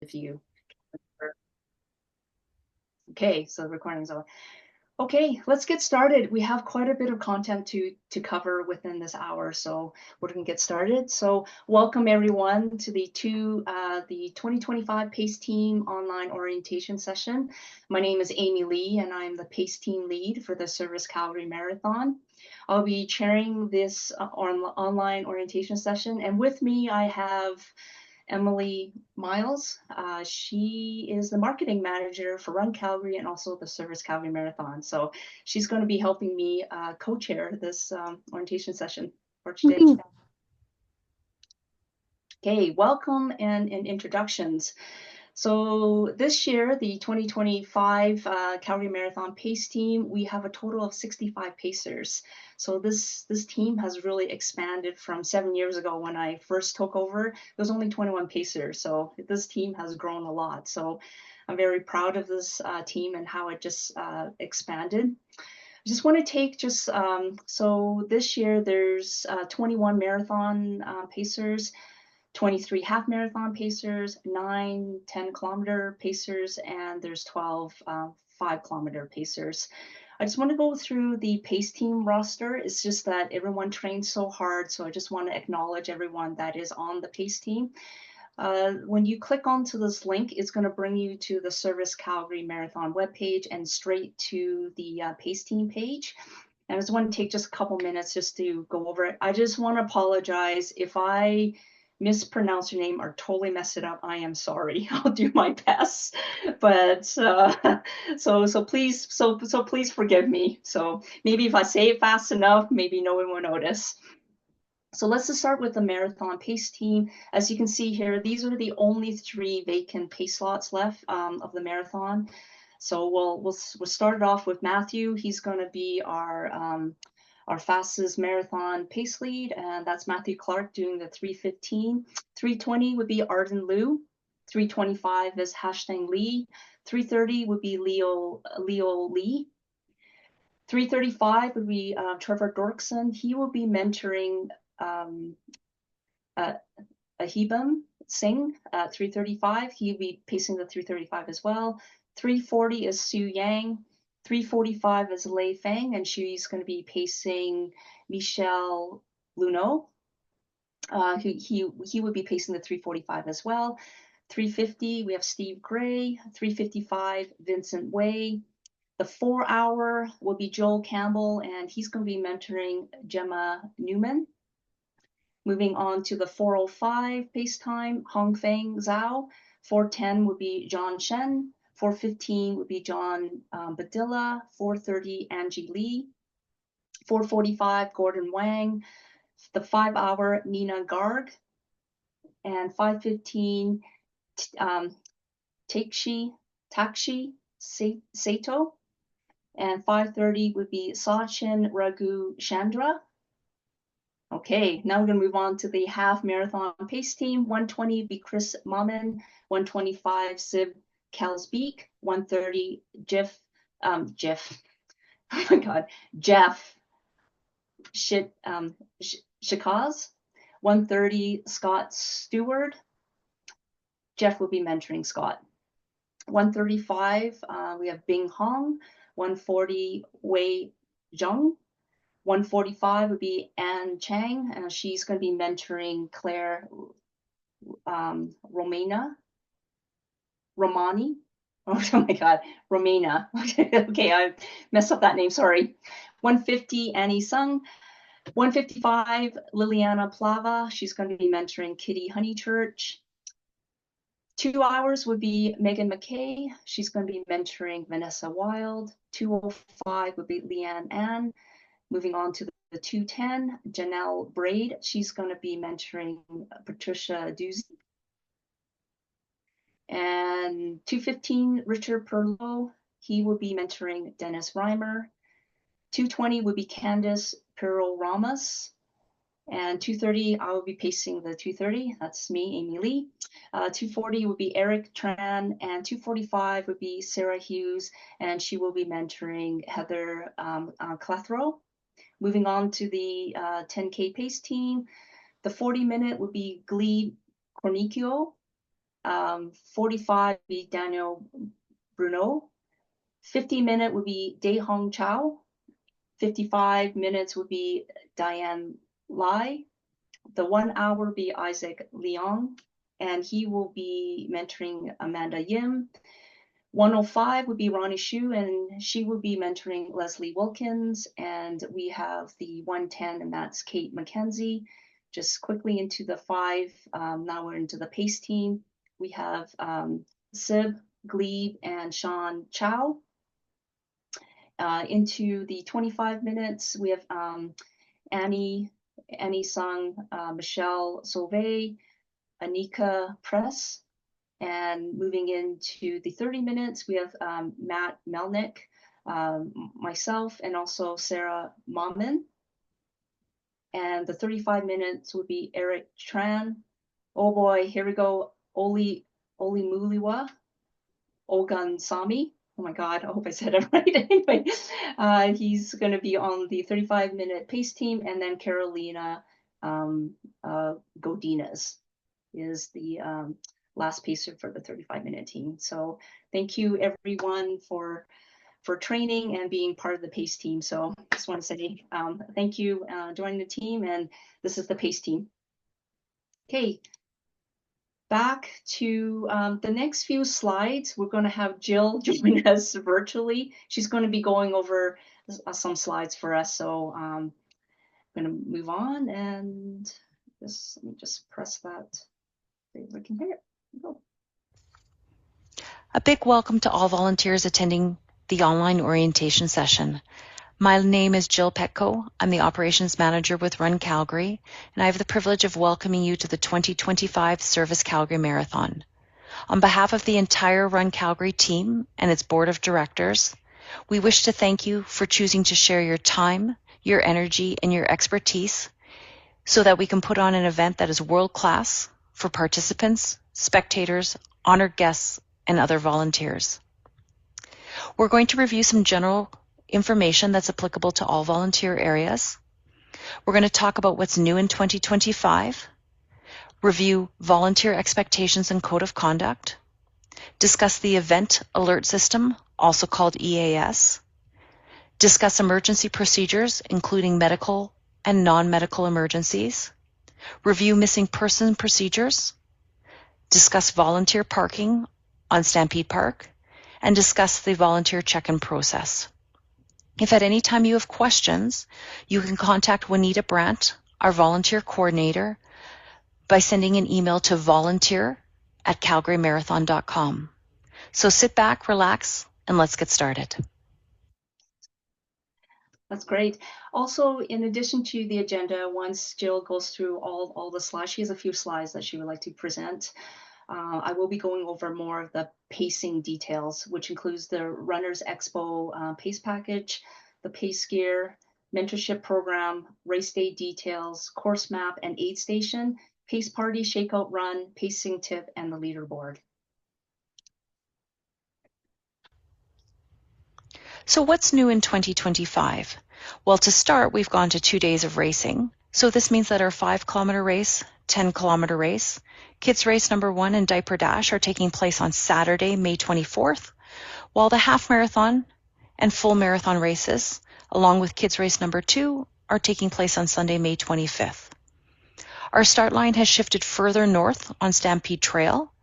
if you. Okay, so the recording's on. Okay, let's get started. We have quite a bit of content to cover within this hour, so we're going to get started. So welcome everyone to the 2025 PACE Team online orientation session. My name is Amy Lee, and I'm the PACE Team lead for the Servus Calgary Marathon. I'll be chairing this online orientation session, and with me I have Emily Miles. She is the marketing manager for Run Calgary and also the Servus Calgary Marathon. So she's going to be helping me co-chair this orientation session for today. Okay, welcome and introductions. So this year, the 2025 Calgary Marathon PACE team, we have a total of 65 pacers. So this team has really expanded from 7 years ago when I first took over. There was only 21 pacers, so this team has grown a lot. So I'm very proud of this team and how it just expanded. I just want to take so this year there's 21 marathon pacers, 23 half marathon pacers, 9 10-kilometer pacers, and there's 12 5-kilometer pacers. I just want to go through the PACE team roster. It's just that everyone trains so hard, so I just want to acknowledge everyone that is on the PACE team. When you click onto this link, it's going to bring you to the Servus Calgary Marathon webpage and straight to the PACE team page. And I just want to take just a couple minutes just to go over it. I just want to apologize if I mispronounce your name or totally mess it up. I am sorry. I'll do my best, but so please forgive me. So maybe if I say it fast enough, maybe no one will notice. So let's just start with the marathon PACE team. As you can see here, these are the only 3 vacant PACE slots left of the marathon. So we'll start it off with Matthew. He's going to be our fastest marathon pace lead, and that's Matthew Clark doing the 3:15. 3:20 would be Arden Liu. 3:25 is Hashtag Lee. 3:30 would be Leo Lee. 3:35 would be Trevor Dorkson. He will be mentoring Ahibam Singh at 3:35. He'll be pacing the 3:35 as well. 3:40 is Su Yang. 3:45 is Lei Fang, and she's going to be pacing Michelle Luneau. He would be pacing the 3:45 as well. 3:50 we have Steve Gray. 3:55 Vincent Wei. The 4-hour will be Joel Campbell, and he's going to be mentoring Gemma Newman. Moving on to the 4:05 pace time, Hongfeng Zhao. 4:10 would be John Shen. 4:15 would be John Badilla. 4:30 Angie Lee. 4:45 Gordon Wang. The 5-hour Nina Garg. And 5:15 Takshi Sato. And 5:30 would be Sachin Raghu Chandra. Okay, now we're going to move on to the half marathon pace team. 1:20 would be Chris Mammon. 1:25 Sib Kalsbeek. 1:30 Jeff oh my god, Jeff Shikaz. 1:30 Scott Stewart. Jeff will be mentoring Scott. 1:35 we have Bing Hong. 1:40 Wei Zhong. 1:45 would be Anne Chang, and she's going to be mentoring Claire Romani. Oh my God, Romana. Okay, I messed up that name, sorry. 1:50 Annie Sung. 1:55 Liliana Plava. She's going to be mentoring Kitty Honeychurch. 2 hours would be Megan McKay. She's going to be mentoring Vanessa Wild. 2:05 would be Leanne Ann. Moving on to the 2:10, Janelle Braid. She's going to be mentoring Patricia Doozy. And 2:15, Richard Perlow. He will be mentoring Dennis Reimer. 2:20 would be Candice Perro Ramos. And 2:30, I will be pacing the 2:30. That's me, Amy Lee. 2:40 would be Eric Tran, and 2:45 would be Sarah Hughes, and she will be mentoring Heather Clethrow. Moving on to the 10K pace team, the 40-minute would be Glee Cornicchio. 45 would be Daniel Bruno. 50-minute would be Dae-Hong Chow. 55 minutes would be Diane Lai. The 1 hour would be Isaac Leong, and he will be mentoring Amanda Yim. 105 would be Ronnie Shu, and she will be mentoring Leslie Wilkins. And we have the 110, and that's Kate McKenzie. Just quickly into the 5, now we're into the pace team. We have Sib, Glebe, and Sean Chow. Into the 25 minutes, we have Annie Sung, Michelle Sauvé, Anika Press. And moving into the 30 minutes, we have Matt Melnick, myself, and also Sarah Momman. And the 35 minutes would be Eric Tran. Oh boy, here we go. Oli Muliwa, Ogun Sami. Oh my God, I hope I said it right. Anyway, he's going to be on the 35-minute pace team, and then Carolina Godinez is the last pacer for the 35-minute team. So thank you everyone for training and being part of the pace team. So just want to say thank you joining the team, and this is the pace team. Okay. Back to the next few slides, we're going to have Jill join us virtually. She's going to be going over some slides for us. So I'm going to move on, and let me just press that. We can hear it. Go. A big welcome to all volunteers attending the online orientation session. My name is Jill Petco. I'm the Operations Manager with Run Calgary, and I have the privilege of welcoming you to the 2025 Servus Calgary Marathon. On behalf of the entire Run Calgary team and its board of directors, we wish to thank you for choosing to share your time, your energy, and your expertise so that we can put on an event that is world-class for participants, spectators, honored guests, and other volunteers. We're going to review some general information that's applicable to all volunteer areas. We're going to talk about what's new in 2025, review volunteer expectations and code of conduct, discuss the event alert system, also called EAS, discuss emergency procedures, including medical and non-medical emergencies, review missing person procedures, discuss volunteer parking on Stampede Park, and discuss the volunteer check-in process. If at any time you have questions, you can contact Juanita Brandt, our volunteer coordinator, by sending an email to volunteer@calgarymarathon.com. So sit back, relax, and let's get started. That's great. Also, in addition to the agenda, once Jill goes through all the slides, she has a few slides that she would like to present. I will be going over more of the pacing details, which includes the Runners Expo pace package, the pace gear, mentorship program, race day details, course map and aid station, pace party, shakeout run, pacing tip, and the leaderboard. So what's new in 2025? Well, to start, we've gone to 2 days of racing. So this means that our 5-kilometer race, 10-kilometer race, Kids Race number 1 and Diaper Dash are taking place on Saturday, May 24th, while the half marathon and full marathon races, along with Kids Race number 2, are taking place on Sunday, May 25th. Our start line has shifted further north on Stampede Trail,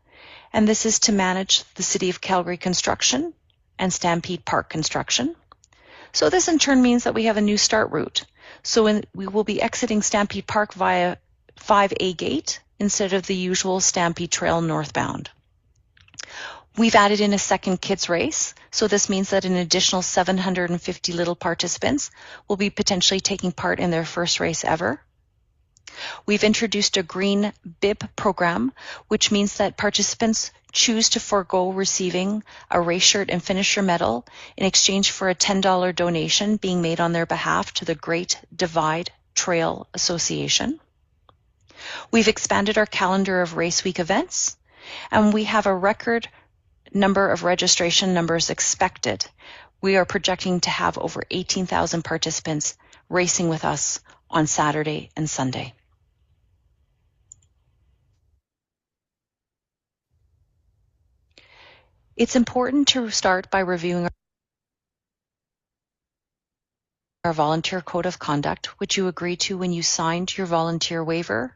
and this is to manage the City of Calgary construction and Stampede Park construction. So this in turn means that we have a new start route. So we will be exiting Stampede Park via 5A gate instead of the usual Stampede Trail northbound. We've added in a second kids race, so this means that an additional 750 little participants will be potentially taking part in their first race ever. We've introduced a green bib program, which means that participants choose to forego receiving a race shirt and finisher medal in exchange for a $10 donation being made on their behalf to the Great Divide Trail Association. We've expanded our calendar of race week events, and we have a record number of registration numbers expected. We are projecting to have over 18,000 participants racing with us on Saturday and Sunday. It's important to start by reviewing our volunteer code of conduct, which you agreed to when you signed your volunteer waiver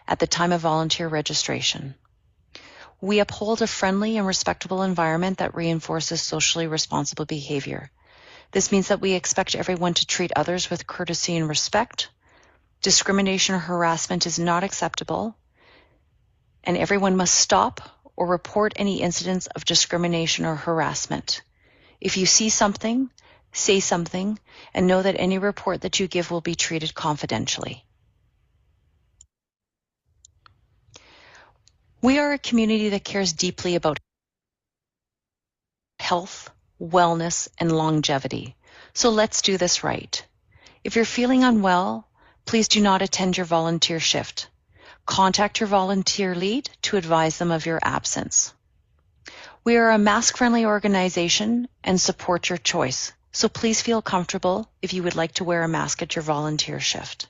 at the time of volunteer registration. We uphold a friendly and respectable environment that reinforces socially responsible behavior. This means that we expect everyone to treat others with courtesy and respect. Discrimination or harassment is not acceptable, and everyone must stop or report any incidents of discrimination or harassment. If you see something, say something, and know that any report that you give will be treated confidentially. We are a community that cares deeply about health, wellness, and longevity. So let's do this right. If you're feeling unwell, please do not attend your volunteer shift. Contact your volunteer lead to advise them of your absence. We are a mask-friendly organization and support your choice, so please feel comfortable if you would like to wear a mask at your volunteer shift.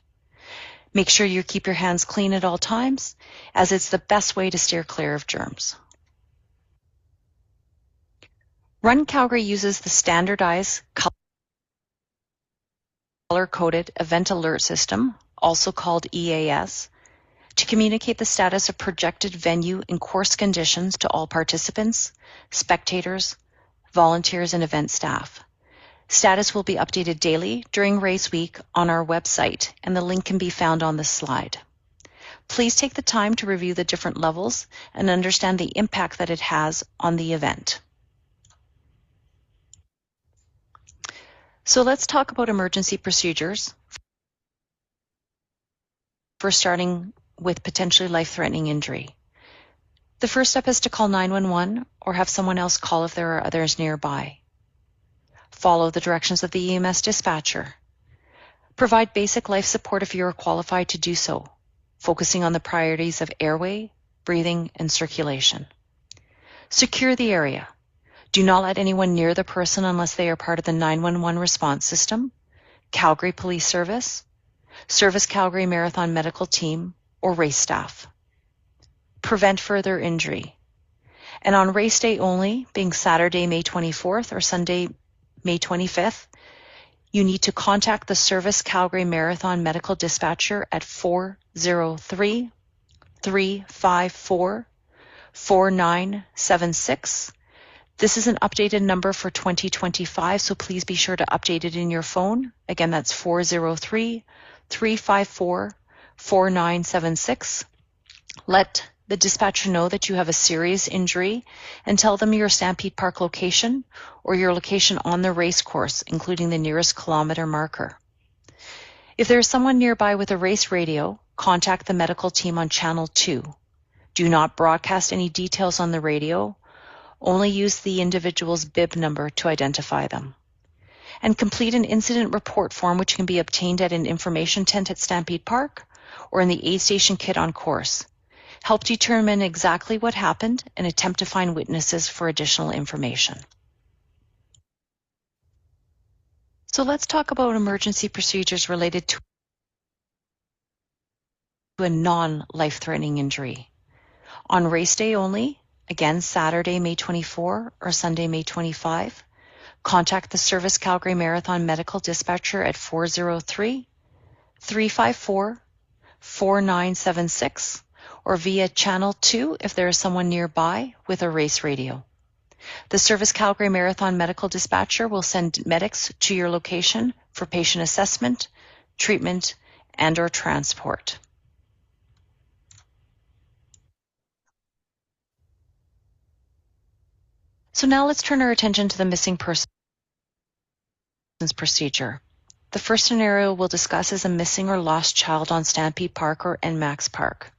Make sure you keep your hands clean at all times, as it's the best way to steer clear of germs. Run Calgary uses the standardized color-coded event alert system, also called EAS, to communicate the status of projected venue and course conditions to all participants, spectators, volunteers, and event staff. Status will be updated daily during race week on our website, and the link can be found on this slide. Please take the time to review the different levels and understand the impact that it has on the event. So let's talk about emergency procedures. First, starting with potentially life-threatening injury. The first step is to call 911 or have someone else call if there are others nearby. Follow the directions of the EMS dispatcher. Provide basic life support if you are qualified to do so, focusing on the priorities of airway, breathing, and circulation. Secure the area. Do not let anyone near the person unless they are part of the 911 response system, Calgary Police Service, Servus Calgary Marathon Medical Team, or race staff. Prevent further injury. And on race day only, being Saturday, May 24th or Sunday, May 25th, you need to contact the Servus Calgary Marathon Medical Dispatcher at 403-354-4976. This is an updated number for 2025, so please be sure to update it in your phone. Again, that's 403-354-4976. Let the dispatcher know that you have a serious injury and tell them your Stampede Park location or your location on the race course, including the nearest kilometer marker. If there is someone nearby with a race radio, contact the medical team on channel 2. Do not broadcast any details on the radio. Only use the individual's bib number to identify them. And complete an incident report form, which can be obtained at an information tent at Stampede Park or in the aid station kit on course. Help determine exactly what happened and attempt to find witnesses for additional information. So let's talk about emergency procedures related to a non-life-threatening injury. On race day only, again Saturday, May 24 or Sunday, May 25, contact the Servus Calgary Marathon Medical Dispatcher at 403-354-4976 or via Channel 2 if there is someone nearby with a race radio. The Servus Calgary Marathon Medical Dispatcher will send medics to your location for patient assessment, treatment, and/or transport. So now let's turn our attention to the missing persons procedure. The first scenario we'll discuss is a missing or lost child on Stampede Park or NMAX Park.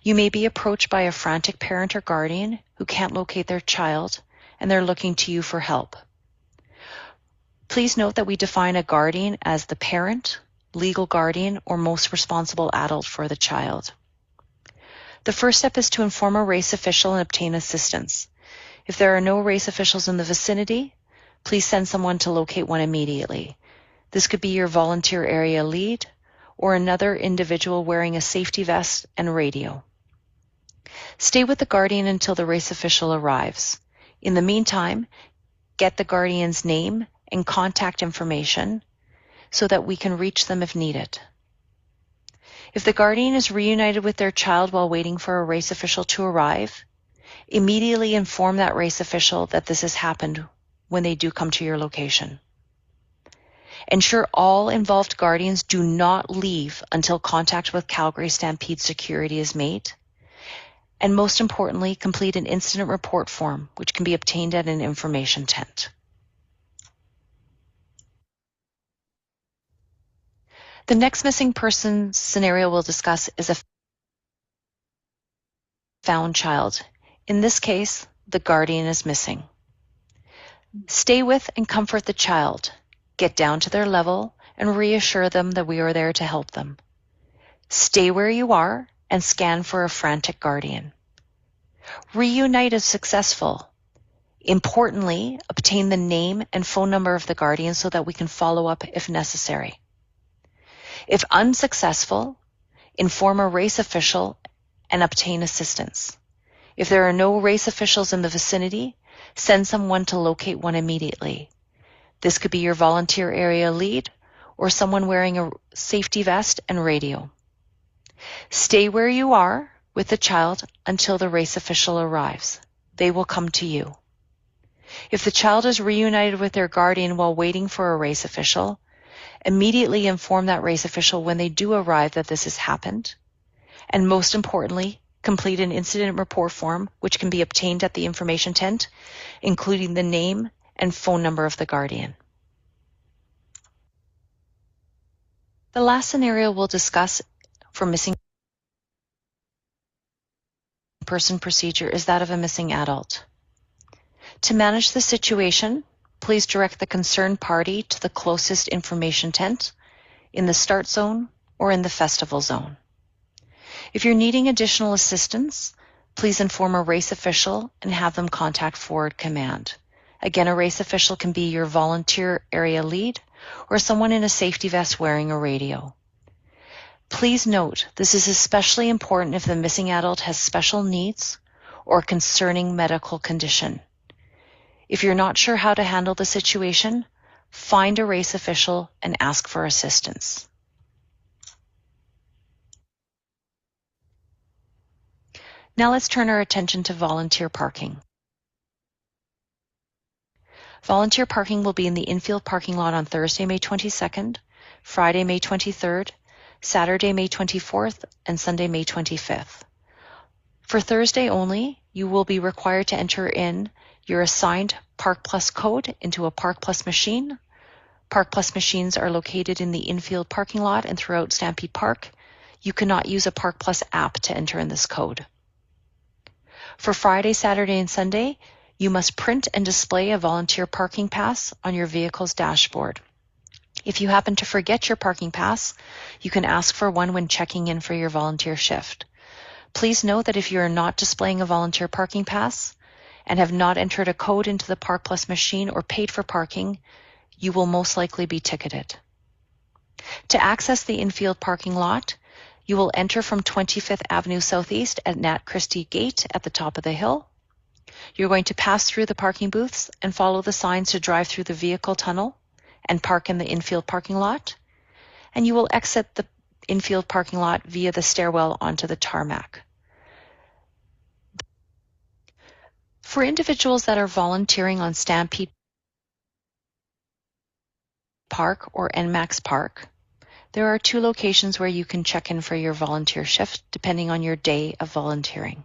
You may be approached by a frantic parent or guardian who can't locate their child, and they're looking to you for help. Please note that we define a guardian as the parent, legal guardian, or most responsible adult for the child. The first step is to inform a race official and obtain assistance. If there are no race officials in the vicinity, please send someone to locate one immediately. This could be your volunteer area lead or another individual wearing a safety vest and radio. Stay with the guardian until the race official arrives. In the meantime, get the guardian's name and contact information so that we can reach them if needed. If the guardian is reunited with their child while waiting for a race official to arrive, immediately inform that race official that this has happened when they do come to your location. Ensure all involved guardians do not leave until contact with Calgary Stampede Security is made. And most importantly, complete an incident report form, which can be obtained at an information tent. The next missing person scenario we'll discuss is a found child. In this case, the guardian is missing. Stay with and comfort the child. Get down to their level and reassure them that we are there to help them. Stay where you are and scan for a frantic guardian. Reunite if successful. Importantly, obtain the name and phone number of the guardian so that we can follow up if necessary. If unsuccessful, inform a race official and obtain assistance. If there are no race officials in the vicinity, send someone to locate one immediately. This could be your volunteer area lead or someone wearing a safety vest and radio. Stay where you are with the child until the race official arrives. They will come to you. If the child is reunited with their guardian while waiting for a race official, immediately inform that race official when they do arrive that this has happened. And most importantly, complete an incident report form, which can be obtained at the information tent, including the name and phone number of the guardian. The last scenario we'll discuss for missing person procedure is that of a missing adult. To manage the situation, please direct the concerned party to the closest information tent in the start zone or in the festival zone. If you're needing additional assistance, please inform a race official and have them contact Forward Command. Again, a race official can be your volunteer area lead or someone in a safety vest wearing a radio. Please note, this is especially important if the missing adult has special needs or concerning medical condition. If you're not sure how to handle the situation, find a race official and ask for assistance. Now let's turn our attention to volunteer parking. Volunteer parking will be in the infield parking lot on Thursday, May 22nd, Friday, May 23rd, Saturday, May 24th, and Sunday, May 25th. For Thursday only, you will be required to enter in your assigned Park Plus code into a Park Plus machine. Park Plus machines are located in the infield parking lot and throughout Stampede Park. You cannot use a Park Plus app to enter in this code. For Friday, Saturday, and Sunday, you must print and display a volunteer parking pass on your vehicle's dashboard. If you happen to forget your parking pass, you can ask for one when checking in for your volunteer shift. Please note that if you are not displaying a volunteer parking pass and have not entered a code into the Park Plus machine or paid for parking, you will most likely be ticketed. To access the infield parking lot, you will enter from 25th Avenue Southeast at Nat Christie Gate at the top of the hill. You're going to pass through the parking booths and follow the signs to drive through the vehicle tunnel and park in the infield parking lot. And you will exit the infield parking lot via the stairwell onto the tarmac. For individuals that are volunteering on Stampede Park or NMAX Park, there are 2 locations where you can check in for your volunteer shift depending on your day of volunteering.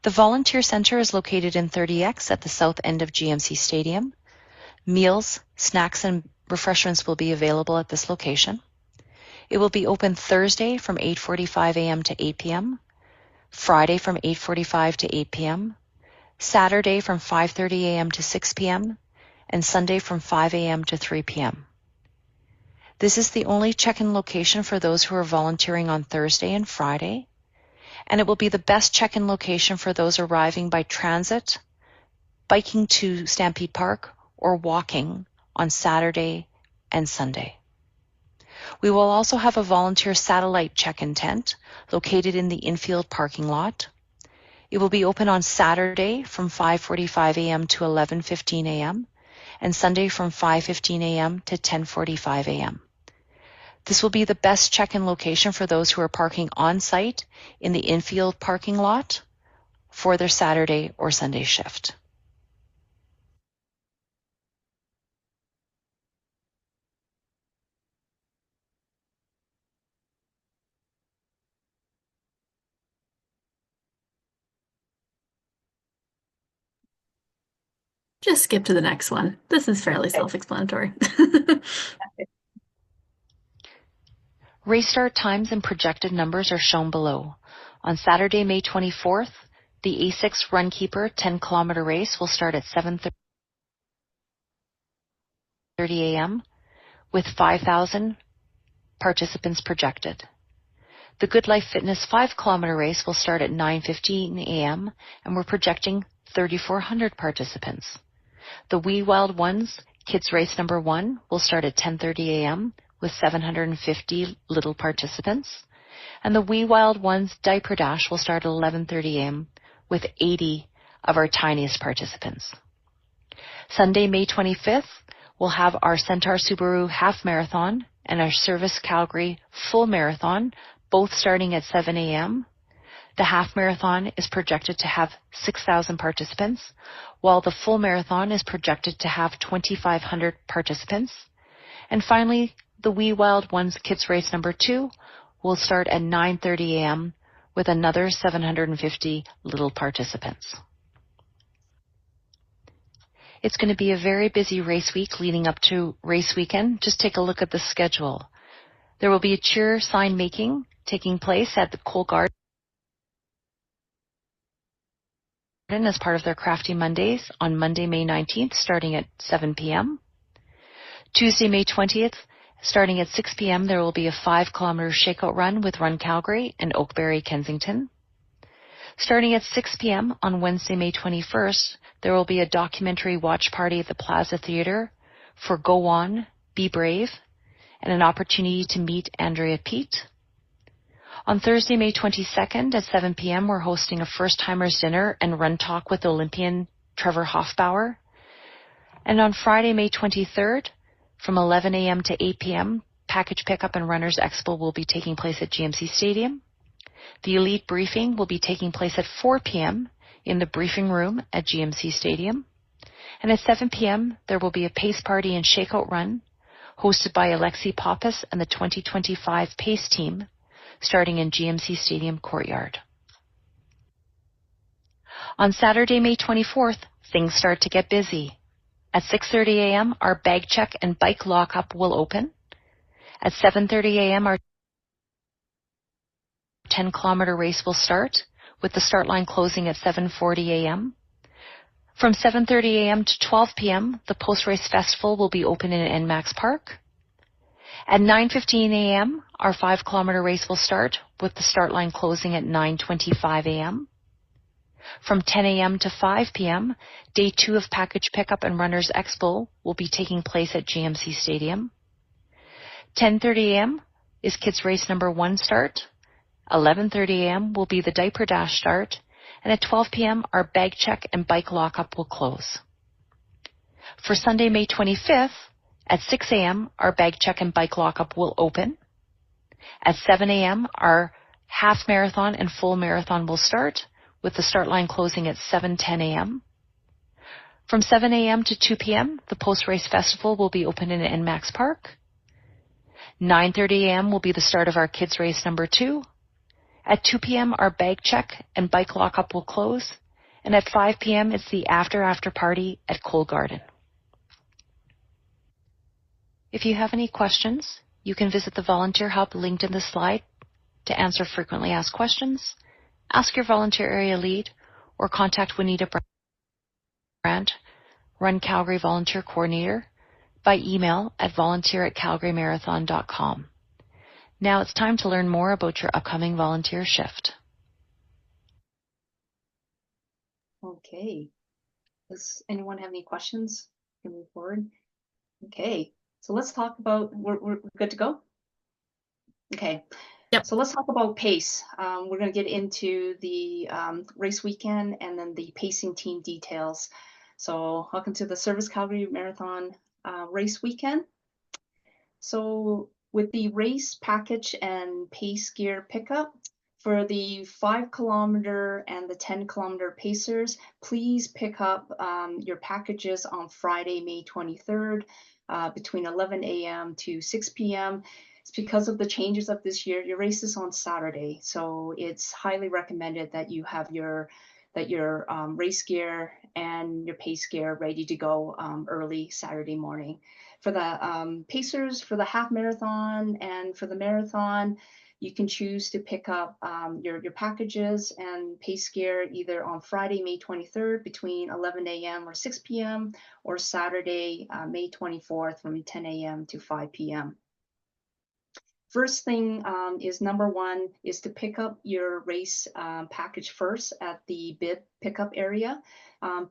The Volunteer Center is located in 30X at the south end of GMC Stadium. Meals, snacks, and refreshments will be available at this location. It will be open Thursday from 8:45 a.m. to 8 p.m., Friday from 8:45 to 8 p.m., Saturday from 5:30 a.m. to 6 p.m., and Sunday from 5 a.m. to 3 p.m. This is the only check-in location for those who are volunteering on Thursday and Friday, and it will be the best check-in location for those arriving by transit, biking to Stampede Park, or walking on Saturday and Sunday. We will also have a volunteer satellite check-in tent located in the infield parking lot. It will be open on Saturday from 5:45 a.m. to 11:15 a.m. and Sunday from 5:15 a.m. to 10:45 a.m. This will be the best check-in location for those who are parking on site in the infield parking lot for their Saturday or Sunday shift. Just skip to the next one. This is fairly self-explanatory. Race start times and projected numbers are shown below. On Saturday, May 24th, the A6 Runkeeper 10-kilometer race will start at 7:30 a.m. with 5,000 participants projected. The Good Life Fitness 5-kilometer race will start at 9:15 a.m. and we're projecting 3,400 participants. The Wee Wild Ones Kids Race number 1 will start at 10:30 a.m. with 750 little participants. And the Wee Wild Ones Diaper Dash will start at 11:30 a.m. with 80 of our tiniest participants. Sunday, May 25th, we'll have our Centaur Subaru Half Marathon and our Servus Calgary Full Marathon, both starting at 7 a.m. The half marathon is projected to have 6,000 participants, while the full marathon is projected to have 2,500 participants. And finally, the Wee Wild Ones Kids Race number 2 will start at 9:30 a.m. with another 750 little participants. It's going to be a very busy race week leading up to race weekend. Just take a look at the schedule. There will be a cheer sign making taking place at the Cole Garden as part of their Crafty Mondays on Monday, May 19th, starting at 7 p.m. Tuesday, May 20th, starting at 6 p.m., there will be a 5-kilometer shakeout run with Run Calgary and Oakberry, Kensington. Starting at 6 p.m. on Wednesday, May 21st, there will be a documentary watch party at the Plaza Theatre for Go On, Be Brave, and an opportunity to meet Andrea Pete. On Thursday, May 22nd at 7 p.m., we're hosting a first-timers dinner and run talk with Olympian Trevor Hoffbauer. And on Friday, May 23rd, from 11 a.m. to 8 p.m., Package Pickup and Runners Expo will be taking place at GMC Stadium. The Elite Briefing will be taking place at 4 p.m. in the briefing room at GMC Stadium. And at 7 p.m., there will be a pace party and shakeout run hosted by Alexi Pappas and the 2025 pace team, starting in GMC Stadium Courtyard. On Saturday, May 24th, things start to get busy. At 6:30 a.m., our bag check and bike lockup will open. At 7:30 a.m., our 10-kilometer race will start, with the start line closing at 7:40 a.m. From 7:30 a.m. to 12 p.m., the post-race festival will be open in NMAX Park. At 9:15 a.m., our 5-kilometer race will start, with the start line closing at 9:25 a.m. From 10 a.m. to 5 p.m., Day 2 of Package Pickup and Runners Expo will be taking place at GMC Stadium. 10:30 a.m. is Kids Race number 1 start. 11:30 a.m. will be the Diaper Dash start. And at 12 p.m., our bag check and bike lockup will close. For Sunday, May 25th, at 6 a.m., our bag check and bike lockup will open. At 7 a.m., our half marathon and full marathon will start, with the start line closing at 7:10 a.m. From 7 a.m. to 2 p.m., the post-race festival will be open in NMAX Park. 9:30 a.m. will be the start of our Kids Race number 2. At 2 p.m., our bag check and bike lockup will close. And at 5 p.m., it's the after party at Cole Garden. If you have any questions, you can visit the Volunteer Hub linked in the slide to answer frequently asked questions, ask your volunteer area lead, or contact Juanita Brandt, Run Calgary Volunteer Coordinator, by email at volunteer@calgarymarathon.com. Now it's time to learn more about your upcoming volunteer shift. Okay. Does anyone have any questions? Can we move forward? Okay. So let's talk about, we're good to go? Okay. Yep. So let's talk about pace. We're going to get into the race weekend and then the pacing team details. So welcome to the Servus Calgary Marathon race weekend. So with the race package and pace gear pickup, for the 5 kilometer and the 10 kilometer pacers, please pick up your packages on Friday, May 23rd, between 11 a.m. to 6 p.m. It's because of the changes of this year. Your race is on Saturday, so it's highly recommended that you have your race gear and your pace gear ready to go early Saturday morning. For the pacers, for the half marathon and for the marathon, you can choose to pick up your packages and pace gear either on Friday, May 23rd between 11 a.m. or 6 p.m. or Saturday, May 24th from 10 a.m. to 5 p.m. First thing is number one is to pick up your race package first at the bib pickup area.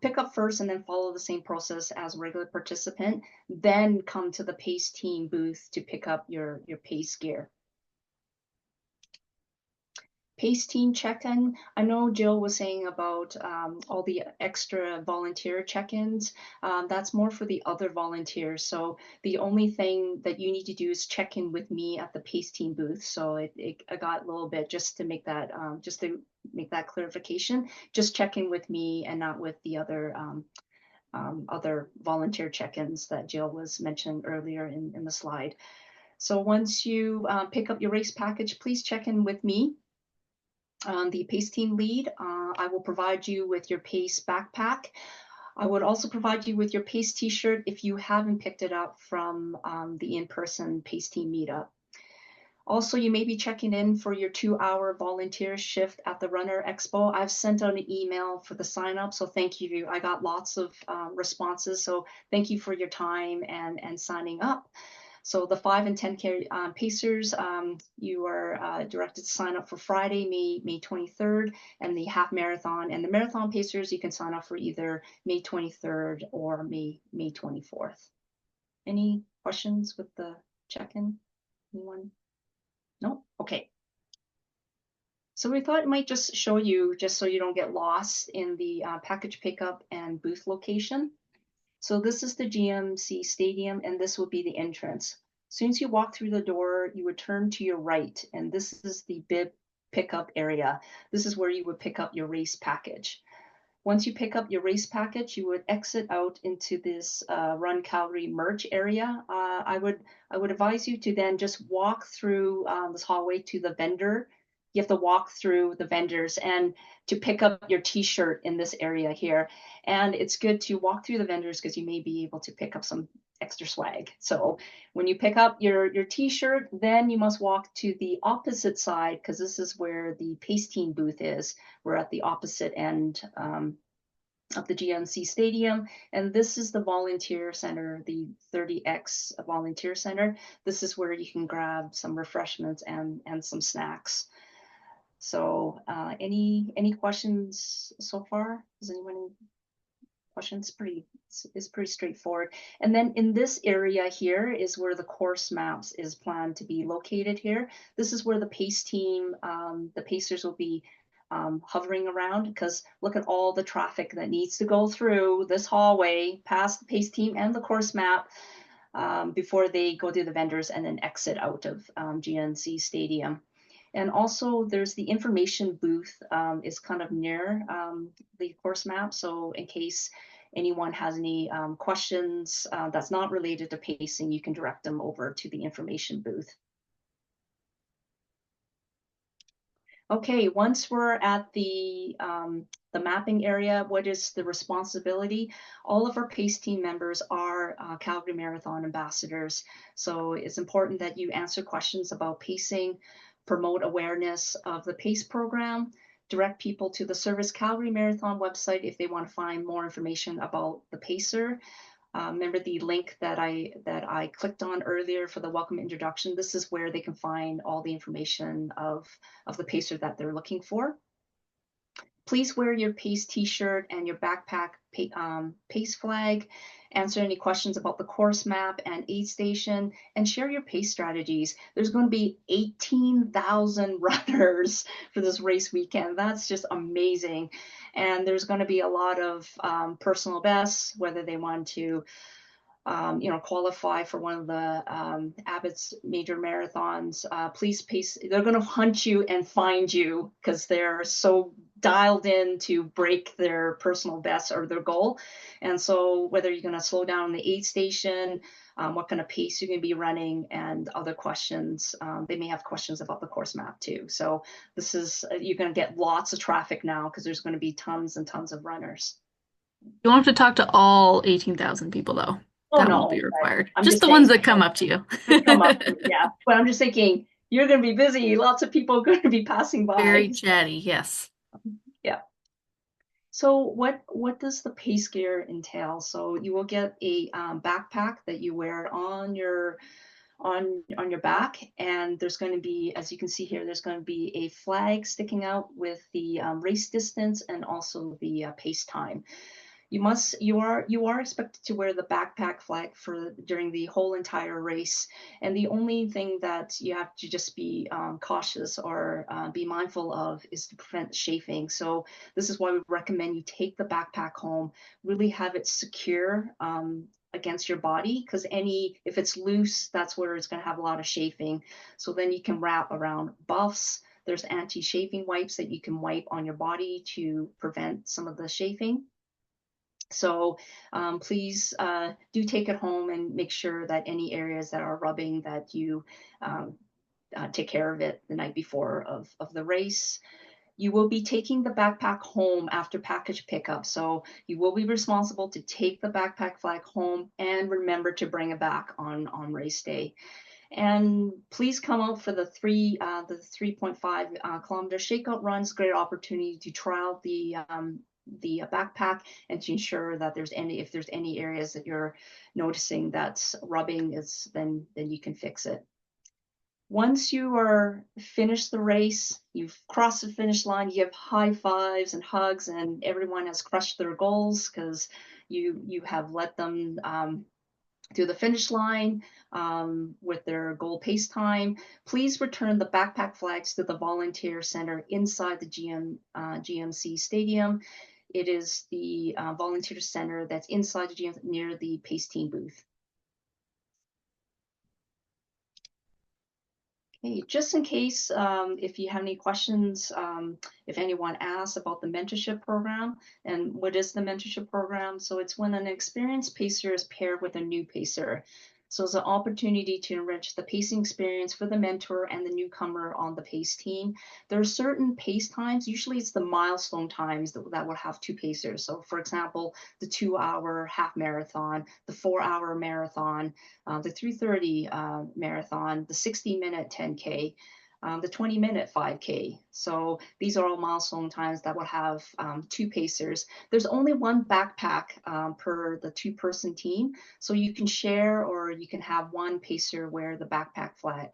Pick up first and then follow the same process as a regular participant. Then come to the pace team booth to pick up your pace gear. Pace team check-in. I know Jill was saying about all the extra volunteer check-ins. That's more for the other volunteers. So the only thing that you need to do is check in with me at the pace team booth. So I got a little bit just to make that clarification. Just check in with me and not with the other volunteer check-ins that Jill was mentioning earlier in the slide. So once you pick up your race package, please check in with me, the pace team lead. I will provide you with your pace backpack. I would also provide you with your pace t-shirt if you haven't picked it up from the in-person pace team meetup. Also, you may be checking in for your 2-hour volunteer shift at the Runner Expo. I've sent out an email for the sign up, so thank you. I got lots of responses, so thank you for your time and signing up. So the 5 and 10K pacers, you are directed to sign up for Friday, May 23rd, and the half marathon. And the marathon pacers, you can sign up for either May 23rd or May 24th. Any questions with the check-in? Anyone? No? Okay. So we thought it might just show you, just so you don't get lost in the package pickup and booth location. So this is the GMC Stadium, and this will be the entrance. As soon as you walk through the door, you would turn to your right, and this is the bib pickup area. This is where you would pick up your race package. Once you pick up your race package, you would exit out into this Run Calgary merch area. I would advise you to then just walk through this hallway to the vendor. You have to walk through the vendors and to pick up your t-shirt in this area here. And it's good to walk through the vendors because you may be able to pick up some extra swag. So when you pick up your t-shirt, then you must walk to the opposite side because this is where the pace team booth is. We're at the opposite end of the GMC Stadium, and this is the volunteer center, the 30X volunteer center. This is where you can grab some refreshments and some snacks. So any questions so far? Does anyone questions? It's pretty straightforward. And then in this area here is where the course maps is planned to be located here. This is where the pace team, the pacers will be hovering around, because look at all the traffic that needs to go through this hallway past the pace team and the course map before they go to the vendors and then exit out of GNC Stadium. And also there's the information booth is kind of near the course map. So in case anyone has any questions that's not related to pacing, you can direct them over to the information booth. Okay, once we're at the mapping area, what is the responsibility? All of our PACE team members are Calgary Marathon ambassadors. So it's important that you answer questions about pacing, promote awareness of the PACE program, direct people to the Servus Calgary Marathon website if they want to find more information about the PACER. Remember the link that I clicked on earlier for the welcome introduction. This is where they can find all the information of the pacer that they're looking for. Please wear your PACE t-shirt and your backpack PACE flag. Answer any questions about the course map and aid station, and share your PACE strategies. There's going to be 18,000 runners for this race weekend. That's just amazing. And there's going to be a lot of personal bests, whether they want to qualify for one of the Abbott's major marathons. Please pace. They're going to hunt you and find you because they're so dialed in to break their personal best or their goal. And so whether you're going to slow down the aid station, what kind of pace you're going to be running, and other questions. They may have questions about the course map too. So this is, you're going to get lots of traffic now because there's going to be tons and tons of runners. You won't have to talk to all 18,000 people, though. Oh, That no, won't be required. I'm Just just the saying, ones that come up to you. come up, yeah. But I'm just thinking, you're going to be busy. Lots of people are going to be passing by. Very chatty, yes. Yeah. So what does the PACE gear entail? So you will get a backpack that you wear on your back, and there's going to be, as you can see here, there's going to be a flag sticking out with the race distance and also the pace time. You are expected to wear the backpack flag for during the whole entire race, and the only thing that you have to just be cautious or be mindful of is to prevent chafing. So this is why we recommend you take the backpack home, really have it secure against your body, because if it's loose, that's where it's going to have a lot of chafing. So then you can wrap around buffs. There's anti-chafing wipes that you can wipe on your body to prevent some of the chafing. So please do take it home and make sure that any areas that are rubbing, that you take care of it the night before of the race. You will be taking the backpack home after package pickup. So you will be responsible to take the backpack flag home and remember to bring it back on race day. And please come out for the 3.5 kilometer shakeout runs. Great opportunity to trial the backpack and to ensure that if there's any areas that you're noticing that's rubbing, then you can fix it. Once you are finished the race, you've crossed the finish line, you have high fives and hugs, and everyone has crushed their goals because you have let them through the finish line with their goal pace time. Please return the backpack flags to the volunteer center inside the GMC stadium. It is the volunteer center that's inside the GM near the pace team booth. Okay, just in case, if you have any questions, if anyone asks about the mentorship program, and what is the mentorship program? So it's when an experienced pacer is paired with a new pacer. So it's an opportunity to enrich the pacing experience for the mentor and the newcomer on the pace team. There are certain pace times, usually it's the milestone times that will have two pacers. So for example, the 2-hour half marathon, the 4-hour marathon, the 3:30 marathon, the 60-minute 10K, the 20-minute 5K. So these are all milestone times that will have two pacers. There's only one backpack per the 2-person team, so you can share or you can have one pacer wear the backpack flag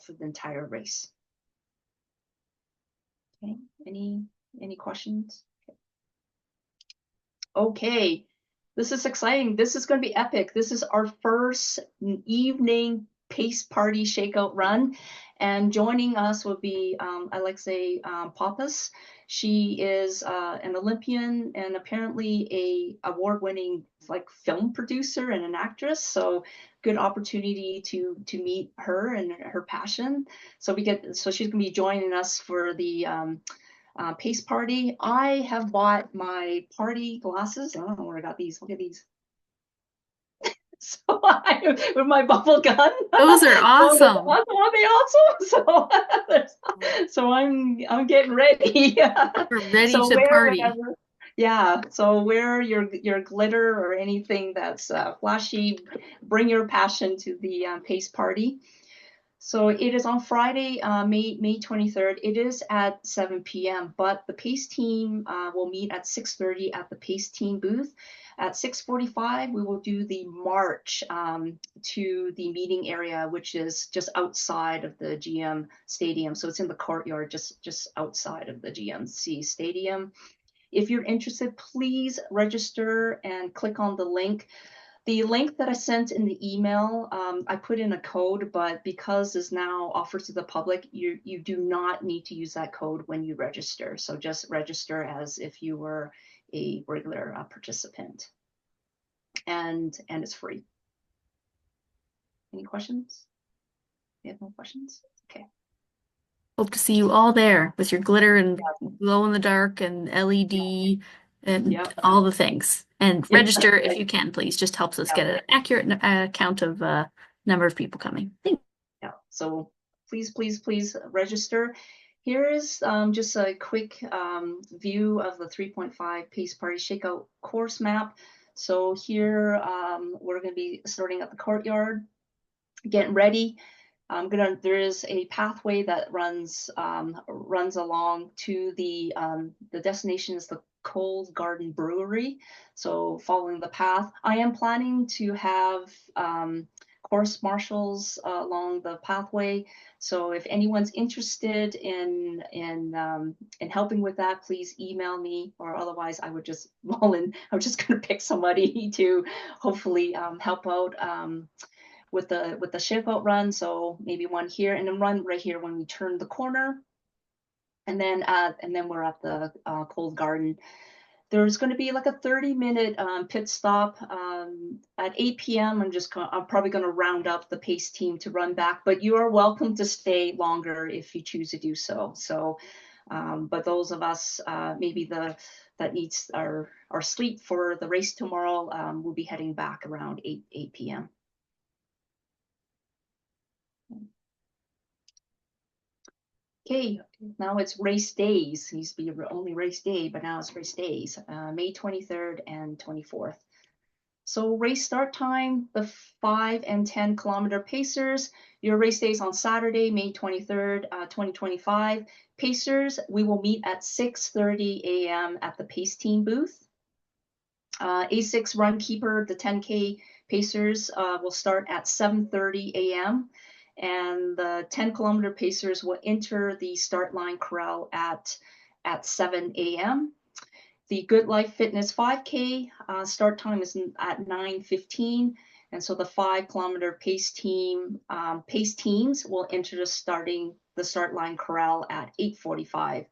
for the entire race. Okay, any questions? Okay, this is exciting. This is going to be epic. This is our first evening pace party shakeout run. And joining us will be Alexei Pappas. She is an Olympian and apparently a award-winning film producer and an actress. So good opportunity to meet her and her passion. So she's gonna be joining us for the pace party. I have bought my party glasses. I don't know where I got these. Look at these. So with my bubble gun. Those are awesome. Aren't they awesome? So I'm getting ready. We're ready So to party. Whatever. Yeah. So wear your glitter or anything that's flashy. Bring your passion to the pace party. So it is on Friday, May 23rd. It is at 7 p.m., but the PACE team will meet at 6:30 at the PACE team booth. At 6:45, we will do the march to the meeting area, which is just outside of the GM Stadium. So it's in the courtyard, just outside of the GMC Stadium. If you're interested, please register and click on the link. The link that I sent in the email, I put in a code, but because it's now offered to the public, you do not need to use that code when you register. So just register as if you were a regular participant, and it's free. Any questions? You have no questions? Okay. Hope to see you all there with your glitter and glow in the dark and LED and Yep. all the things. And register if you can, please. Just helps us get an accurate count of number of people coming. Thank you. Yeah. So please register. Here is just a quick view of the 3.5 Pace Party Shakeout course map. So here we're going to be starting at the courtyard, getting ready. There is a pathway that runs along to the destination is the Cold Garden Brewery. So following the path, I am planning to have course marshals along the pathway. So if anyone's interested in helping with that, please email me, or otherwise I would just I'm just going to pick somebody to hopefully help out. With the shakeout run, so maybe one here and then run right here when we turn the corner, and then we're at the Cold Garden. There's going to be like a 30-minute pit stop at 8 p.m. I'm probably going to round up the pace team to run back, but you are welcome to stay longer if you choose to do so. So, but those of us maybe that needs our sleep for the race tomorrow, we'll be heading back around 8 p.m. Okay, now it's race days. It used to be only race day, but now it's race days, May 23rd and 24th. So race start time, the 5 and 10 kilometer pacers. Your race days on Saturday, May 23rd, 2025. Pacers, we will meet at 6:30 a.m. at the pace team booth. A6 run keeper, the 10K pacers will start at 7:30 a.m. and the 10 kilometer pacers will enter the start line corral at 7 a.m. The Good Life Fitness 5K start time is at 9:15, and so the 5 kilometer pace teams will enter the start line corral at 8:45.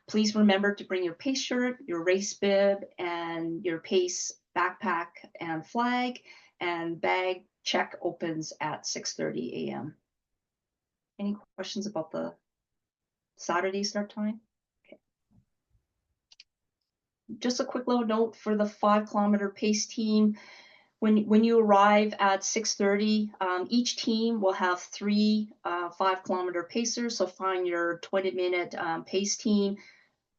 Please remember to bring your pace shirt, your race bib, and your pace backpack and flag, and bag check opens at 6:30 a.m. Any questions about the Saturday start time? Okay. Just a quick little note for the 5 kilometer pace team. When you arrive at 6:30, each team will have 3 5 kilometer pacers. So find your 20-minute pace team,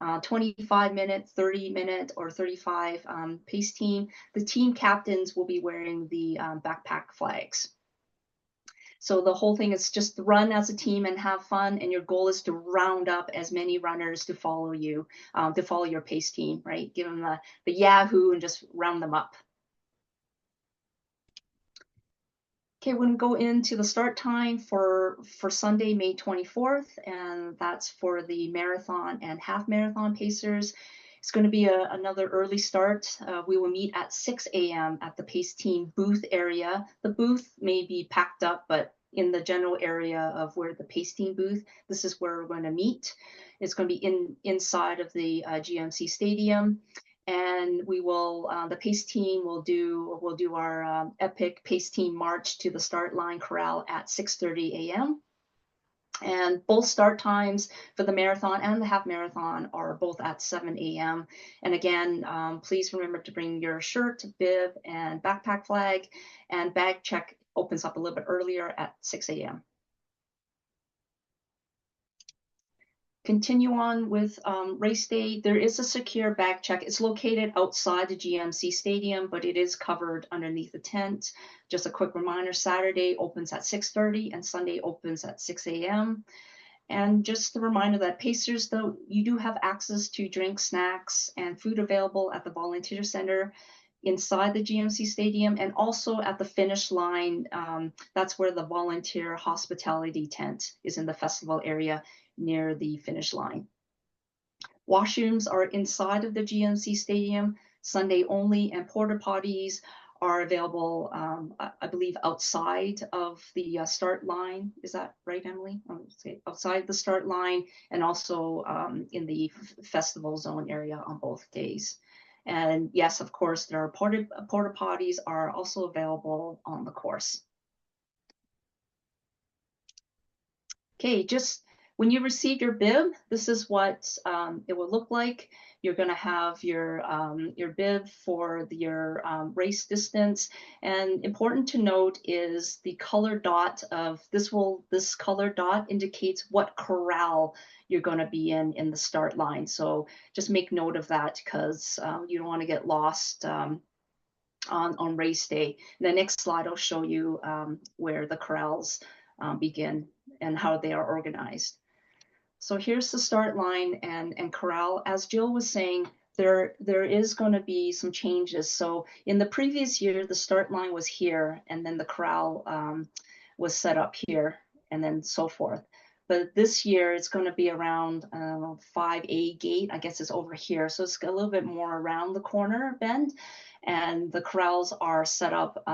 25-minute, 30-minute, or 35 pace team. The team captains will be wearing the backpack flags. So the whole thing is just run as a team and have fun, and your goal is to round up as many runners to follow you, to follow your pace team, right? Give them the Yahoo and just round them up. Okay, we're gonna go into the start time for Sunday, May 24th, and that's for the marathon and half marathon pacers. It's going to be another early start. We will meet at 6 a.m. at the pace team booth area. The booth may be packed up, but in the general area of where the pace team booth, this is where we're going to meet. It's going to be inside of the GMC Stadium. And we will, the pace team will do our epic pace team march to the start line corral at 6:30 a.m. And both start times for the marathon and the half marathon are both at 7 a.m. And again, please remember to bring your shirt, bib, and backpack flag, and bag check opens up a little bit earlier at 6 a.m. continue on with race day. There is a secure bag check. It's located outside the GMC stadium, but it is covered underneath the tent. Just a quick reminder, Saturday opens at 6:30 and Sunday opens at 6 a.m. And just a reminder that Pacers, though, you do have access to drinks, snacks, and food available at the Volunteer Center inside the GMC Stadium, and also at the finish line. That's where the volunteer hospitality tent is, in the festival area near the finish line. Washrooms are inside of the GMC Stadium, Sunday only, and porta potties are available, I believe, outside of the start line. Is that right, Emily? Outside the start line, and also in the festival zone area on both days. And yes, of course, there are porta potties are also available on the course. Okay, just when you receive your bib, this is what it will look like. You're going to have your bib for your race distance. And important to note is the color dot of this color dot indicates what corral you're going to be in the start line. So just make note of that, because you don't want to get lost on race day. The next slide will show you where the corrals begin and how they are organized. So here's the start line and corral. As Jill was saying, there is going to be some changes. So in the previous year, the start line was here, and then the corral was set up here, and then so forth. But this year, it's going to be around 5A gate. I guess it's over here. So it's a little bit more around the corner bend, and the corrals are set up.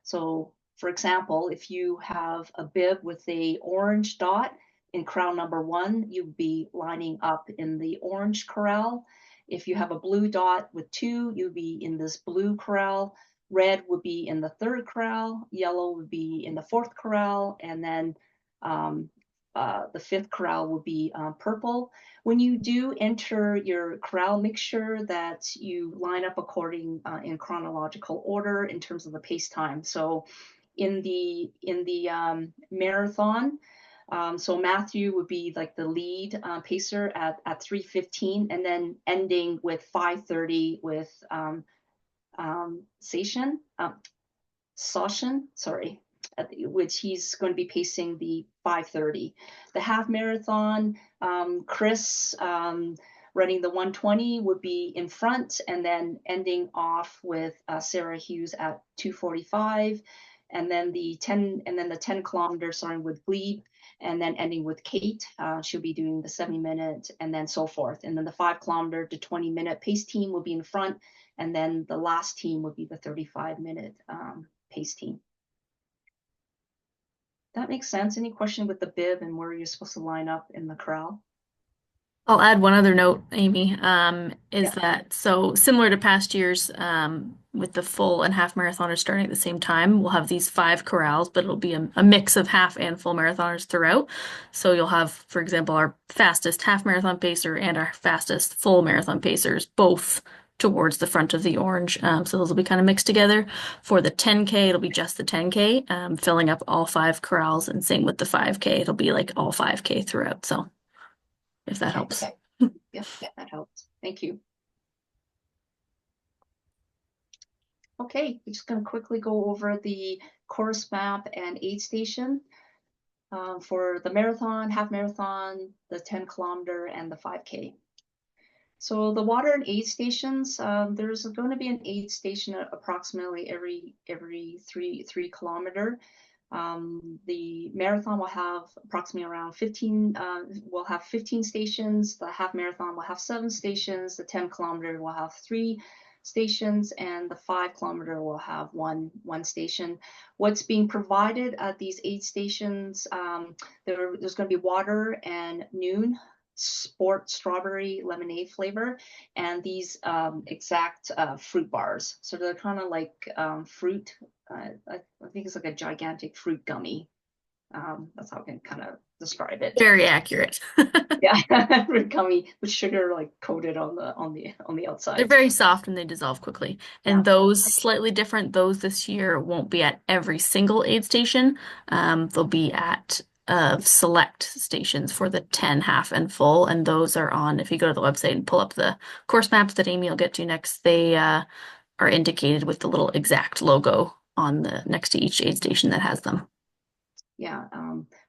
So for example, if you have a bib with a orange dot in corral number 1, you'd be lining up in the orange corral. If you have a blue dot with 2, you'd be in this blue corral. Red would be in the 3rd corral. Yellow would be in the 4th corral. And then the 5th corral will be purple. When you do enter your corral, make sure that you line up according in chronological order in terms of the pace time. So in the marathon, so Matthew would be like the lead pacer at 3:15, and then ending with 5:30 with Sashin, sorry, which he's going to be pacing the 5:30. The half marathon, Chris running the 120 would be in front, and then ending off with Sarah Hughes at 2:45, and then the 10 kilometer starting with Glebe, and then ending with Kate. She'll be doing the 70-minute, and then so forth. And then the 5 kilometer to 20-minute pace team will be in front, and then the last team would be the 35-minute pace team. That makes sense. Any question with the bib and where you're supposed to line up in the corral? I'll add one other note, Amy, is Yeah. that so similar to past years, with the full and half marathoners starting at the same time, we'll have these 5 corrals, but it'll be a mix of half and full marathoners throughout. So you'll have, for example, our fastest half marathon pacer and our fastest full marathon pacers both towards the front of the orange. So those will be kind of mixed together. For the 10K, it'll be just the 10K, filling up all 5 corrals, and same with the 5K, it'll be like all 5K throughout. So if that helps. Okay. Yep, that helps. Thank you. Okay, we're just going to quickly go over the course map and aid station for the marathon, half marathon, the 10 kilometer, and the 5K. So the water and aid stations, there's going to be an aid station approximately every 3 kilometer. The marathon will have approximately around 15, will have 15 stations. The half marathon will have 7 stations. The 10 kilometer will have 3 stations, and the 5 kilometer will have one station. What's being provided at these aid stations, there's going to be water and Noon Sport strawberry lemonade flavor, and these exact fruit bars. So they're kind of like fruit. I think it's like a gigantic fruit gummy. That's how I can kind of describe it. Very accurate. Yeah, fruit gummy with sugar like coated on the outside. They're very soft and they dissolve quickly. And Yeah. those slightly different. Those this year won't be at every single aid station. They'll be at of select stations for the 10, half, and full, and those are on, if you go to the website and pull up the course maps that Amy will get to next, they are indicated with the little exact logo on the next to each aid station that has them. Yeah,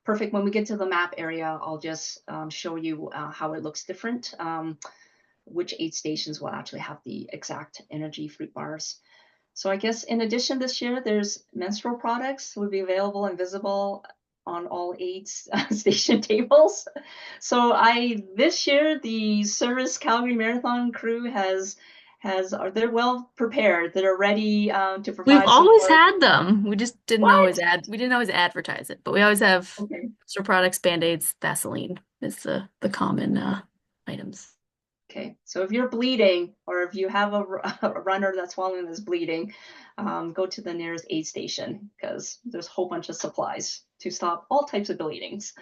perfect. When we get to the map area, I'll just show you how it looks different. Which aid stations will actually have the exact energy fruit bars. So I guess in addition this year, there's menstrual products will be available and visible on all aid station tables. So this year the Servus Calgary Marathon crew they're well prepared. They're ready to We've provide always support. had them. We just didn't always What? advertise it, but we always have Okay. extra products, Band-Aids, Vaseline is the common items. Okay, so if you're bleeding or if you have a runner that's following this bleeding, go to the nearest aid station because there's a whole bunch of supplies to stop all types of bleedings.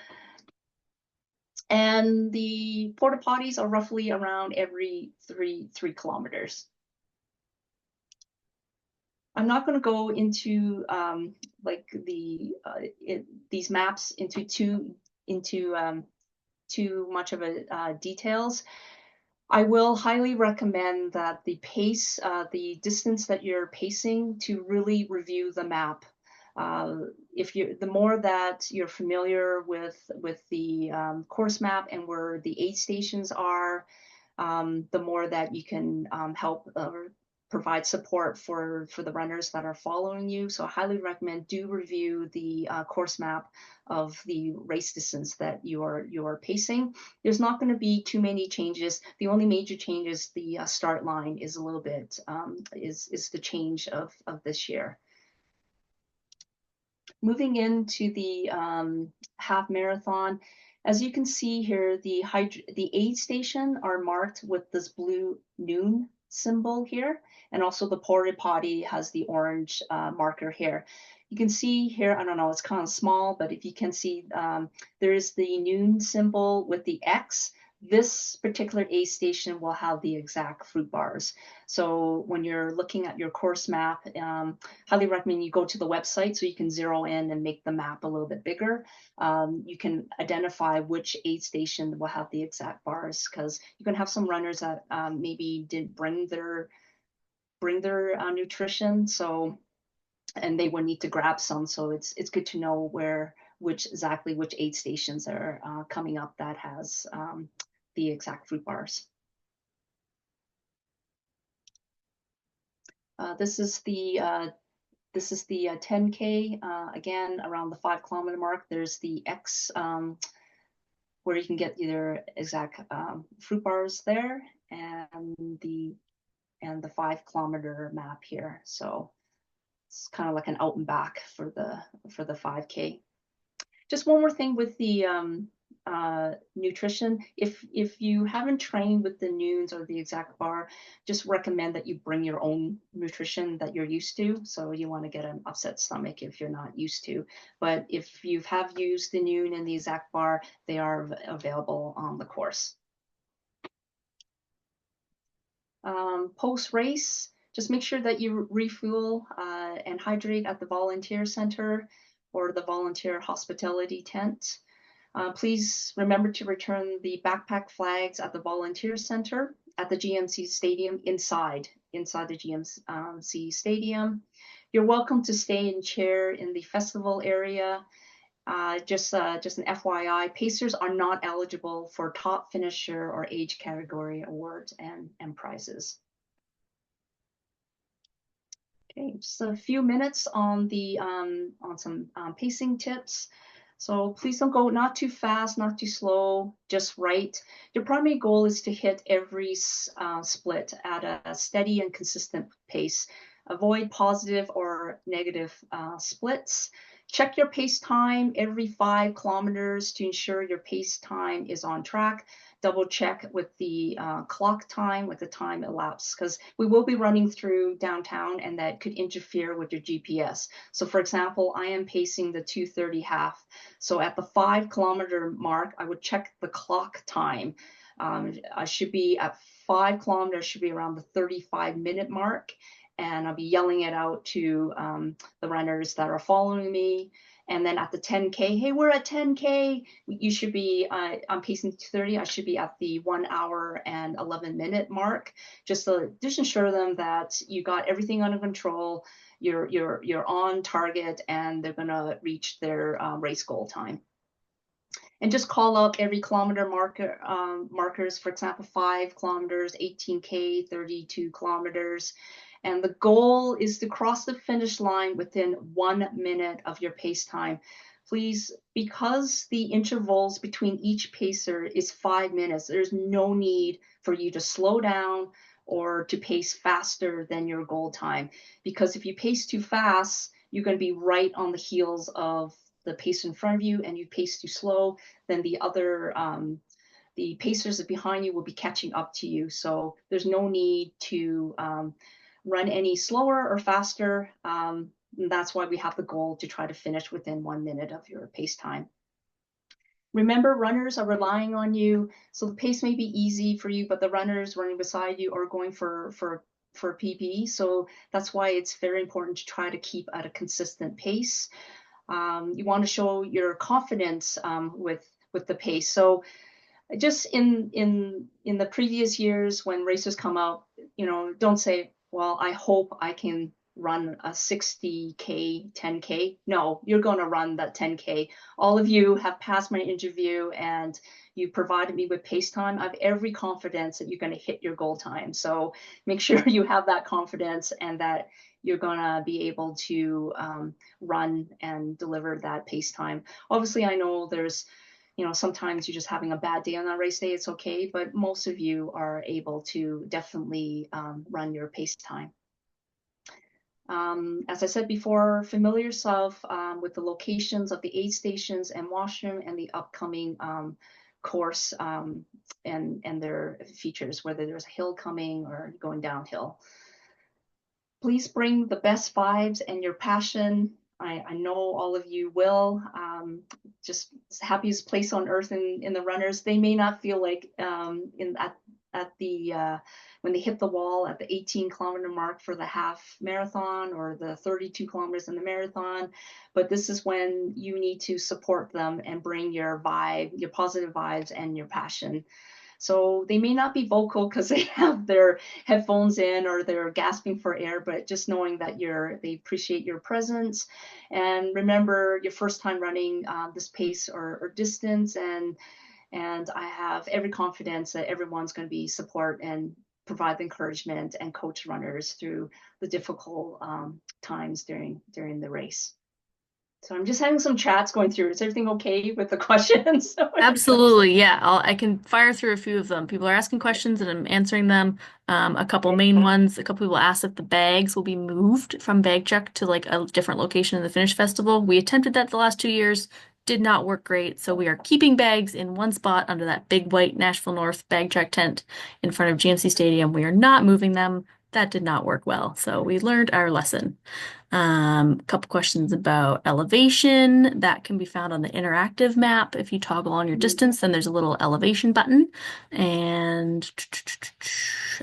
And the porta potties are roughly around every three kilometers. I'm not going to go into like these maps into too much of a details. I will highly recommend that the pace, the distance that you're pacing, to really review the map. The more that you're familiar with the course map and where the aid stations are, the more that you can help provide support for the runners that are following you. So I highly recommend do review the course map of the race distance that you're pacing. There's not going to be too many changes. The only major change is the start line is a little bit is the change of this year. Moving into the half marathon, as you can see here, the aid station are marked with this blue noon symbol here, and also the porta potty has the orange marker here. You can see here, I don't know, it's kind of small, but if you can see, there is the noon symbol with the X. This particular aid station will have the exact fruit bars. So when you're looking at your course map, highly recommend you go to the website so you can zero in and make the map a little bit bigger. You can identify which aid station will have the exact bars, because you can have some runners that maybe didn't bring their nutrition, so and they would need to grab some. So it's good to know which aid stations are coming up that has the exact fruit bars. This is the 10K. Again, around the 5 kilometer mark, there's the X where you can get either exact fruit bars there, and the 5 kilometer map here. So it's kind of like an out and back for the 5K. Just one more thing with the nutrition. If you haven't trained with the noons or the exact bar, just recommend that you bring your own nutrition that you're used to. So you want to get an upset stomach if you're not used to. But if you have used the noon and the exact bar, they are available on the course. Post race, just make sure that you refuel and hydrate at the volunteer center or the volunteer hospitality tent. Please remember to return the backpack flags at the volunteer center at the GMC stadium inside the GMC stadium. You're welcome to stay and chair in the festival area. Just an FYI, Pacers are not eligible for top finisher or age category awards and prizes. Okay, just a few minutes on some pacing tips. So please don't go not too fast, not too slow, just right. Your primary goal is to hit every split at a steady and consistent pace. Avoid positive or negative splits. Check your pace time every 5 kilometers to ensure your pace time is on track. Double check with the clock time, with the time elapsed, because we will be running through downtown and that could interfere with your GPS. So for example, I am pacing the 2:30 half. So at the 5 kilometer mark, I would check the clock time. I should be at 5 kilometers, should be around the 35-minute mark. And I'll be yelling it out to the runners that are following me. And then at the 10K, hey, we're at 10K. You should be, I'm pacing 30. I should be at the 1 hour and 11-minute mark, just to just ensure them that you got everything under control. You're on target, and they're gonna reach their race goal time. And just call out every kilometer markers, for example, 5 kilometers, 18K, 32 kilometers. And the goal is to cross the finish line within 1 minute of your pace time. Please, because the intervals between each pacer is 5 minutes, there's no need for you to slow down or to pace faster than your goal time. Because if you pace too fast, you're going to be right on the heels of the pace in front of you, and you pace too slow, then the pacers behind you will be catching up to you. So there's no need to run any slower or faster. That's why we have the goal to try to finish within 1 minute of your pace time. Remember, runners are relying on you, so the pace may be easy for you, but the runners running beside you are going for PB. So that's why it's very important to try to keep at a consistent pace. You want to show your confidence with the pace. So just in the previous years when racers come out, don't say, well, I hope I can run a 60K, 10K. No, you're going to run that 10K. All of you have passed my interview and you provided me with pace time. I have every confidence that you're going to hit your goal time. So make sure you have that confidence and that you're going to be able to run and deliver that pace time. Obviously, I know there's sometimes you're just having a bad day on that race day, it's okay, but most of you are able to definitely run your pace time. As I said before, familiar yourself with the locations of the aid stations and washroom and the upcoming course and their features, whether there's a hill coming or going downhill. Please bring the best vibes and your passion. I know all of you will. Just happiest place on earth in the runners. They may not feel like at the when they hit the wall at the 18-kilometer mark for the half marathon or the 32 kilometers in the marathon, but this is when you need to support them and bring your vibe, your positive vibes and your passion. So they may not be vocal because they have their headphones in or they're gasping for air, but just knowing that they appreciate your presence. And remember your first time running this pace or distance. And I have every confidence that everyone's going to be support and provide the encouragement and coach runners through the difficult times during the race. So I'm just having some chats going through. Is everything okay with the questions? Absolutely, yeah. I can fire through a few of them. People are asking questions and I'm answering them. A couple main ones. A couple people asked if the bags will be moved from bag check to like a different location in the Finish Festival. We attempted that the last 2 years, did not work great. So we are keeping bags in one spot under that big white Nashville North bag check tent in front of GMC Stadium. We are not moving them. That did not work well. So we learned our lesson. A couple questions about elevation that can be found on the interactive map. If you toggle on your distance, then there's a little elevation button. And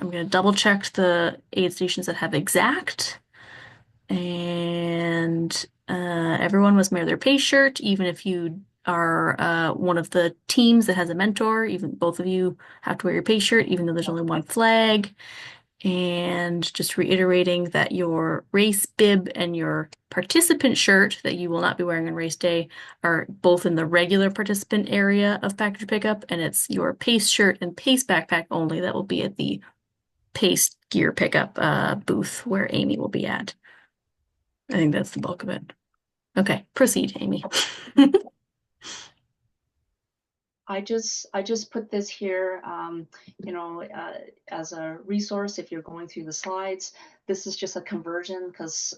I'm going to double check the aid stations that have exact. And everyone must wear their pace shirt, even if you are one of the teams that has a mentor. Even both of you have to wear your pace shirt, even though there's only one flag. And just reiterating that your race bib and your participant shirt that you will not be wearing on race day are both in the regular participant area of package pickup, and it's your pace shirt and pace backpack only that will be at the pace gear pickup booth where Amy will be at. I think that's the bulk of it. Okay, proceed, Amy. I just put this here, as a resource if you're going through the slides. This is just a conversion because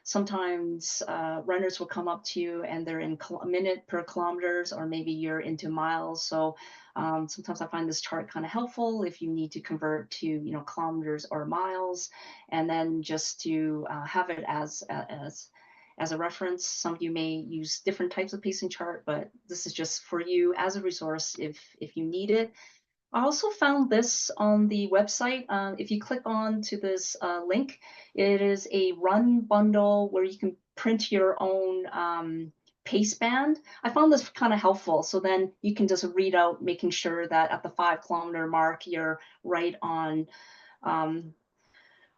sometimes runners will come up to you and they're in minute per kilometers, or maybe you're into miles. So sometimes I find this chart kind of helpful if you need to convert to kilometers or miles, and then just to have it as a reference. Some of you may use different types of pacing chart, but this is just for you as a resource if you need it. I also found this on the website. If you click on to this link, it is a run bundle where you can print your own pace band. I found this kind of helpful. So then you can just read out, making sure that at the 5 kilometer mark, you're um,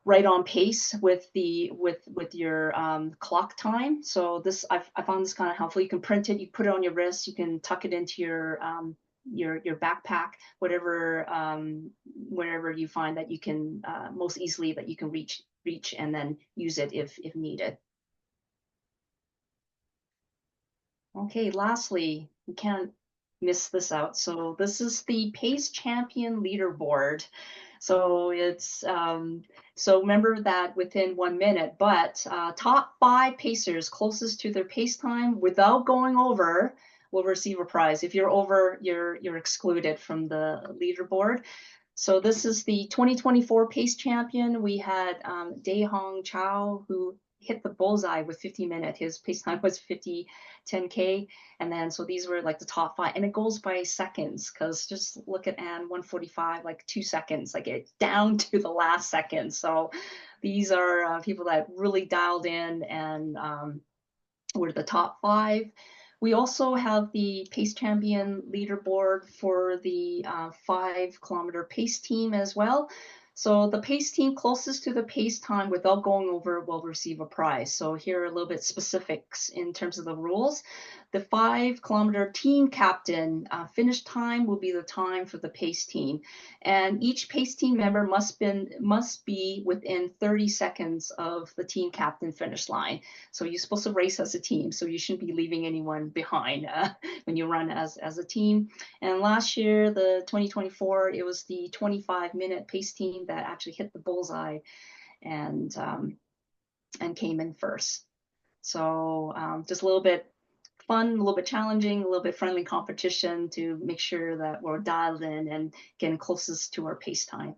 right on pace with your clock time. So this I found this kind of helpful. You can print it, you put it on your wrist, you can tuck it into your backpack, wherever you find that you can most easily that you can reach and then use it if needed. Okay, lastly, we can't miss this out. So this is the Pace Champion Leaderboard. So so remember that within 1 minute, but top 5 pacers closest to their pace time without going over will receive a prize. If you're over, you're excluded from the leaderboard. So this is the 2024 Pace Champion. We had Dae Hong Chow, who hit the bullseye with 50 minutes. His pace time was 50:10K. And then, so these were like the top 5. And it goes by seconds, because just look at Anne, 1:45, like 2 seconds, like it down to the last second. So these are people that really dialed in and were the top 5. We also have the Pace Champion leaderboard for the 5 kilometer pace team as well. So the pace team closest to the pace time without going over will receive a prize. So here are a little bit specifics in terms of the rules. The 5 kilometer team captain finish time will be the time for the pace team. And each pace team member must be within 30 seconds of the team captain finish line. So you're supposed to race as a team, so you shouldn't be leaving anyone behind when you run as a team. And last year, the 2024, it was the 25-minute pace team that actually hit the bullseye and came in first. So just a little bit fun, a little bit challenging, a little bit friendly competition to make sure that we're dialed in and getting closest to our pace time.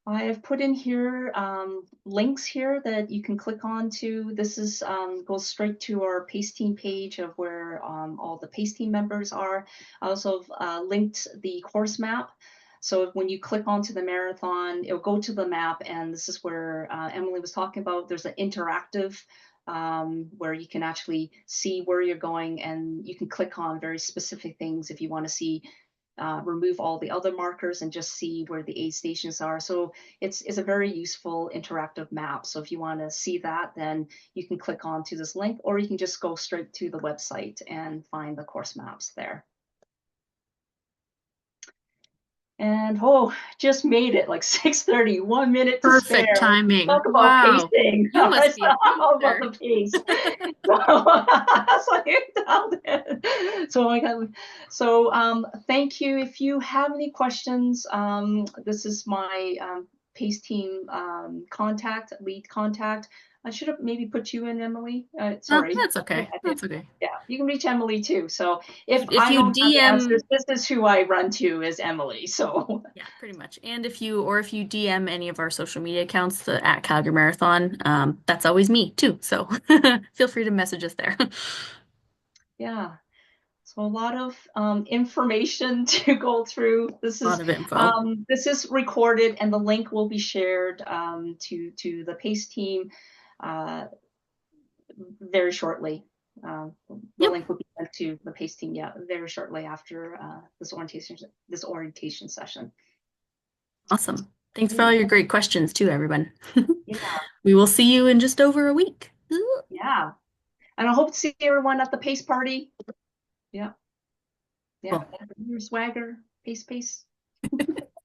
I have put in here links here that you can click on to. This is goes straight to our pace team page of where all the pace team members are. I also linked the course map. So when you click onto the marathon, it'll go to the map, and this is where Emily was talking about. There's an interactive where you can actually see where you're going, and you can click on very specific things if you want to see remove all the other markers and just see where the aid stations are. So it's a very useful interactive map. So if you want to see that, then you can click on to this link, or you can just go straight to the website and find the course maps there. And just made it, like 6:30, 1 minute to spare. Perfect timing. Talk about Wow. pacing. You must be a How about pacer. the pace? So I dialed in. So thank you. If you have any questions, this is my pace team lead contact. I should have maybe put you in, Emily. Oh, Sorry. that's okay. I did. That's okay. Yeah, you can reach Emily too. So if If I you don't have the DM, answers, this is who I run to, is Emily. So yeah, pretty much. And if you DM any of our social media accounts, the at Calgary Marathon, that's always me too. So feel free to message us there. yeah. So a lot of information to go through. This A is lot of info. recorded, and the link will be shared to the PACE team uh, very shortly. The Yep. link will be sent to the PACE team, yeah, very shortly after this orientation session. Awesome. Thanks for all your great questions too, everyone. Yeah, We will see you in just over a week. yeah, and I hope to see everyone at the PACE party. Yeah, yeah, Cool. your swagger, pace.